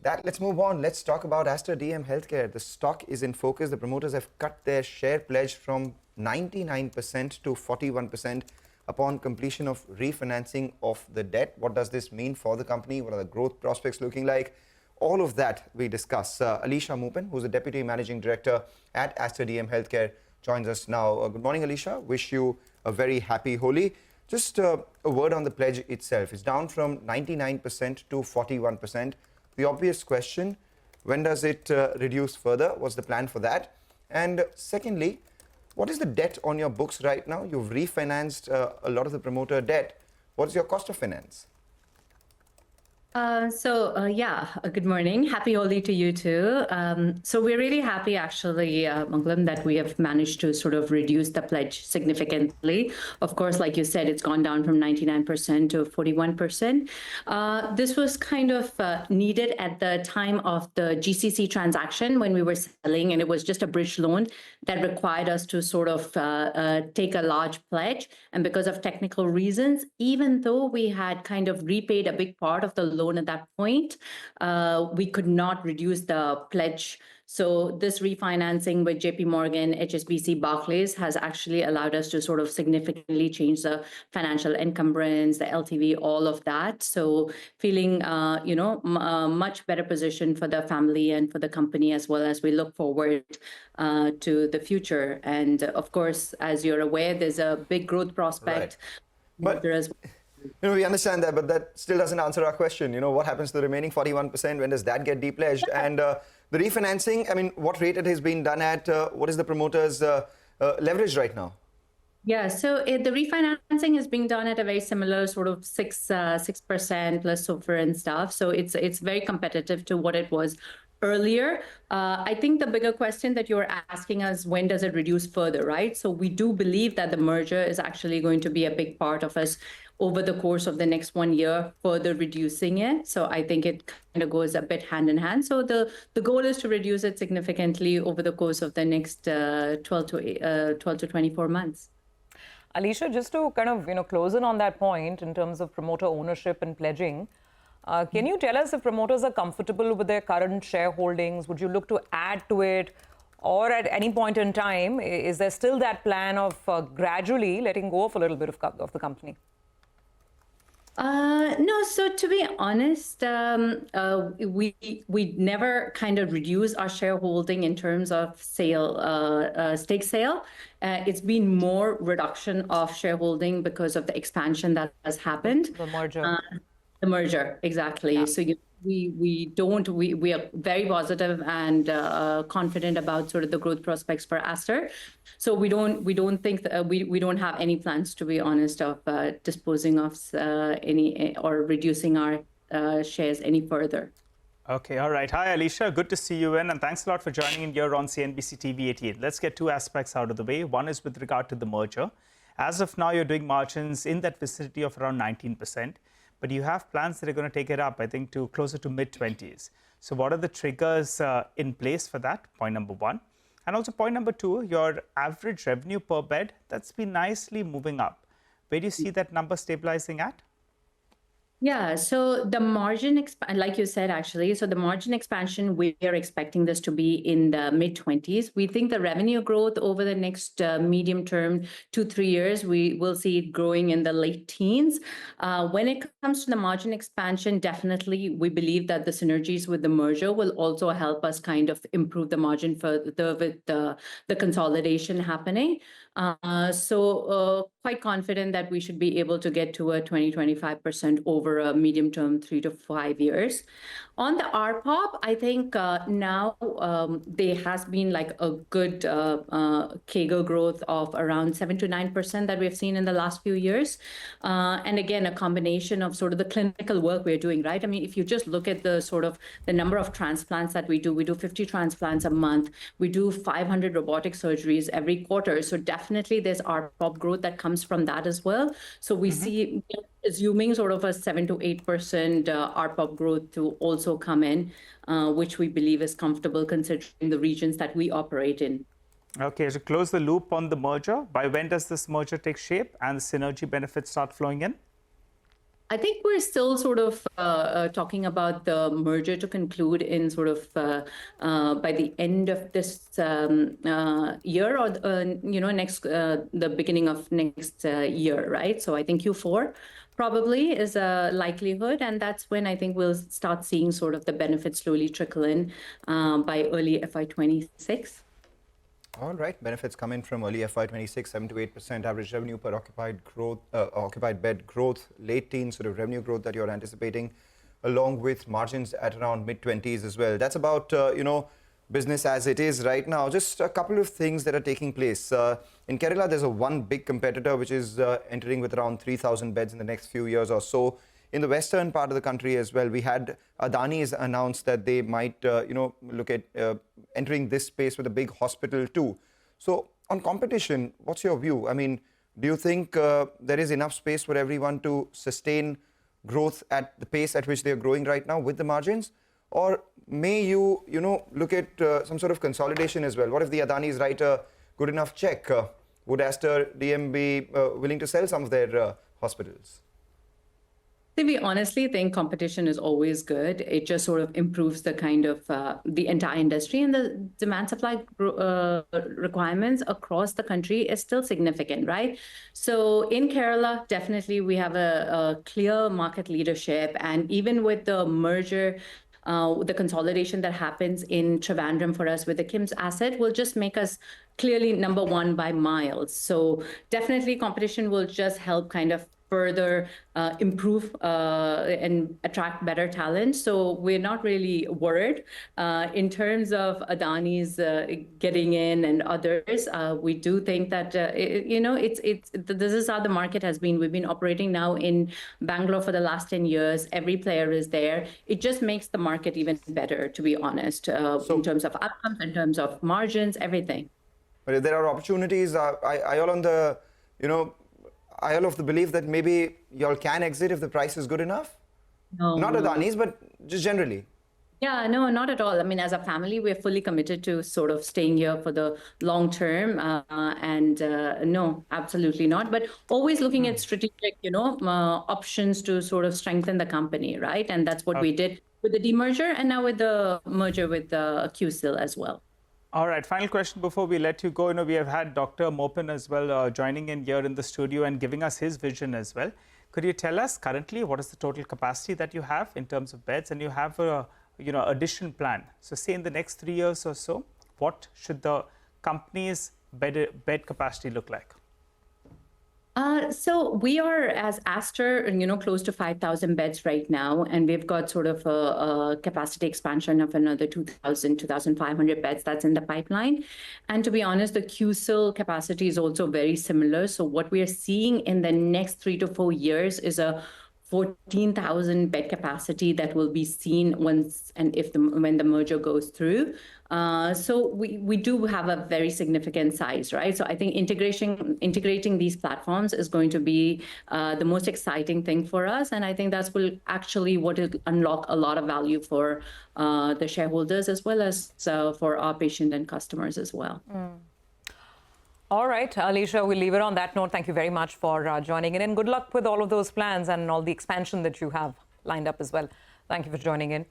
that, let's move on. Let's talk about Aster DM Healthcare. The stock is in focus. The promoters have cut their share pledge from 99% to 41% upon completion of refinancing of the debt. What does this mean for the company? What are the growth prospects looking like? All of that we discuss. Alisha Moopen, who's the Deputy Managing Director at Aster DM Healthcare, joins us now. Good morning, Alisha. Wish you a very happy Holi. Just a word on the pledge itself. It's down from 99% to 41%. The obvious question, when does it reduce further? What's the plan for that? And secondly, what is the debt on your books right now? You've refinanced a lot of the promoter debt. What's your cost of finance? Good morning. Happy Holi to you too. So we're really happy actually, Mangalam, that we have managed to sort of reduce the pledge significantly. Of course, like you said, it's gone down from 99% to 41%. This was kind of needed at the time of the GCC transaction when we were selling, and it was just a bridge loan that required us to sort of take a large pledge. And because of technical reasons, even though we had kind of repaid a big part of the loan at that point, we could not reduce the pledge. So this refinancing with JP Morgan, HSBC, Barclays has actually allowed us to sort of significantly change the financial encumbrance, the LTV, all of that. So feeling, much better position for the family and for the company as well as we look forward to the future. And of course, as you're aware, there's a big growth prospect. Right. But we understand that, but that still doesn't answer our question. What happens to the remaining 41%? When does that get depledged? And the refinancing, I mean, what rate it has been done at? What is the promoter's leverage right now? Yeah, so the refinancing is being done at a very similar sort of 6% plus SOFR and stuff. So it's very competitive to what it was earlier. I think the bigger question that you're asking us, when does it reduce further, right? So we do believe that the merger is actually going to be a big part of us over the course of the next 1 year, further reducing it. So I think it kind of goes a bit hand in hand. So the goal is to reduce it significantly over the course of the next 12 to 24 months. Alisha, just to kind of close in on that point in terms of promoter ownership and pledging, can you tell us if promoters are comfortable with their current shareholdings? Would you look to add to it? Or at any point in time, is there still that plan of gradually letting go of a little bit of the company? No, so to be honest, we never kind of reduce our shareholding in terms of stake sale. It's been more reduction of shareholding because of the expansion that has happened. The merger. The merger, exactly. Yeah. So we are very positive and confident about sort of the growth prospects for Aster. So we don't think that, we don't have any plans, to be honest, of disposing of any or reducing our shares any further. Okay, all right. Hi, Alisha. Good to see you in, and thanks a lot for joining in here on CNBC TV18. Let's get two aspects out of the way. One is with regard to the merger. As of now, you're doing margins in that vicinity of around 19%. But you have plans that are going to take it up, I think, to closer to mid-20s. So what are the triggers in place for that? Point number one. And also point number two, your average revenue per bed, that's been nicely moving up. Where do you see that number stabilizing at? Yeah, so the margin, like you said, actually, so the margin expansion, we are expecting this to be in the mid-20s. We think the revenue growth over the next medium term, 2-3 years, we will see it growing in the late teens. When it comes to the margin expansion, definitely we believe that the synergies with the merger will also help us kind of improve the margin further with the consolidation happening. Quite confident that we should be able to get to a 20-25% over a medium term, 3 to 5 years. On the RPOP, I think now there has been like a good CAGR growth of around 7 to 9% that we've seen in the last few years. And again, a combination of sort of the clinical work we're doing, right? I mean, if you just look at the sort of the number of transplants that we do 50 transplants a month. We do 500 robotic surgeries every quarter. So definitely there's RPOP growth that comes from that as well. So we see, assuming sort of a 7 to 8% RPOP growth to also come in, which we believe is comfortable considering the regions that we operate in. Okay, to close the loop on the merger, by when does this merger take shape and the synergy benefits start flowing in? I think we're still sort of talking about the merger to conclude in sort of by the end of this year, or next the beginning of next year, right? So I think Q4 probably is a likelihood, and that's when I think we'll start seeing sort of the benefits slowly trickle in by early FY26. All right, benefits come in from early FY26, 7 to 8% average revenue per occupied bed growth, late teens sort of revenue growth that you're anticipating, along with margins at around mid-20s as well. That's about, business as it is right now. Just a couple of things that are taking place. In Kerala, there's one big competitor which is entering with around 3,000 beds in the next few years or so. In the western part of the country as well, we had Adani's announced that they might, look at entering this space with a big hospital too. So on competition, what's your view? I mean, do you think there is enough space for everyone to sustain growth at the pace at which they're growing right now with the margins? Or may you, look at some sort of consolidation as well? What if the Adanis write a good enough check? Would Aster DM be willing to sell some of their hospitals? We honestly think competition is always good. It just sort of improves the kind of the entire industry, and the demand supply requirements across the country is still significant, right? So in Kerala, definitely we have a clear market leadership, and even with the merger, the consolidation that happens in Trivandrum for us with the KIMS asset will just make us clearly number one by miles. So definitely competition will just help kind of further improve and attract better talent. So we're not really worried. In terms of Adani's getting in and others, we do think that, this is how the market has been. We've been operating now in Bangalore for the last 10 years. Every player is there. It just makes the market even better, to be honest, in terms of outcomes, in terms of margins, everything. But if there are opportunities, I all on the, I all of the belief that maybe y'all can exit if the price is good enough? No. Not Adani's, but just generally. Yeah, no, not at all. I mean, as a family, we're fully committed to sort of staying here for the long term. No, absolutely not. But always looking at strategic, options to sort of strengthen the company, right? And that's what we did with the demerger, and now with the merger with the QCIL as well. All right, final question before we let you go. We have had Dr. Moopen as well joining in here in the studio and giving us his vision as well. Could you tell us currently what is the total capacity that you have in terms of beds, and you have a addition plan? So say in the next 3 years or so, what should the company's bed capacity look like? So we are, as Aster, close to 5,000 beds right now, and we've got sort of a capacity expansion of another 2,000, 2,500 beds that's in the pipeline. And to be honest, the QCIL capacity is also very similar. So what we are seeing in the next 3 to 4 years is a 14,000 bed capacity that will be seen once and when the merger goes through. So we do have a very significant size, right? So I think integrating these platforms is going to be the most exciting thing for us, and I think that's will actually what will unlock a lot of value for the shareholders as well as for our patient and customers as well. All right, Alisha, we'll leave it on that note. Thank you very much for joining in, and good luck with all of those plans and all the expansion that you have lined up as well. Thank you for joining in.